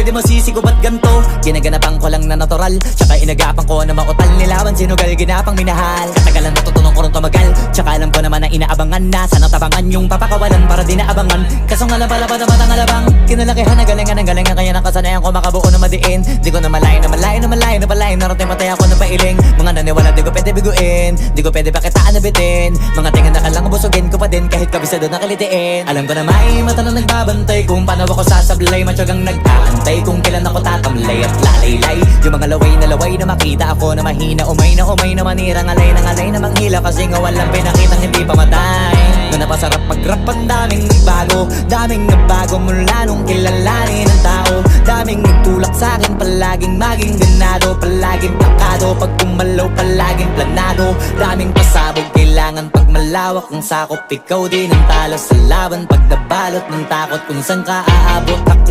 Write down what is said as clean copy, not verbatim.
pwede mo sisigo ba't ganto? Ginaganapan ko lang na natural, tsaka inagapan ko na mautal. Nilawan sinugal, ginapang minahal. Katagalan natutunan ko rin tumagal, tsaka alam ko naman na inaabangan na. Sana tabangan yung papakawalan para di naabangan. Kaso nga lang pala pa naman ang alabang. Kinalakihan ang galingan kaya nakasanayan ko makabuo na madiin. Di ko na malayo na malayo na malayo na palayo. Narating patay ako na pailing. Mga naniwala di ko pwede biguin, di ko pwede pakitaan na bitin. Mga tingin na kalang busugin ko pa din kahit kabisado na kalitiin. Alam ko na may mata na nagbabantay kung paano ako sasablay. Matyagang nag-aantay kung kailan ako tatamlay at lalaylay. Yung mga laway na makita ako na mahina. Umay na manirang alay na manghila. Kasi nga walang pinakitang hindi pamatay. Na napasarap mag-rap ang daming nagbago mula nung kilalanin ang tao. Daming nagtulak sa'kin, palaging maging ganado. Palaging plakado, pag kumalaw palaging planado. Daming pasabog, kailangan pag malawak ang sakop. Ikaw din ang talo sa laban pag nabalot ng takot kung saan ka aabot. Ako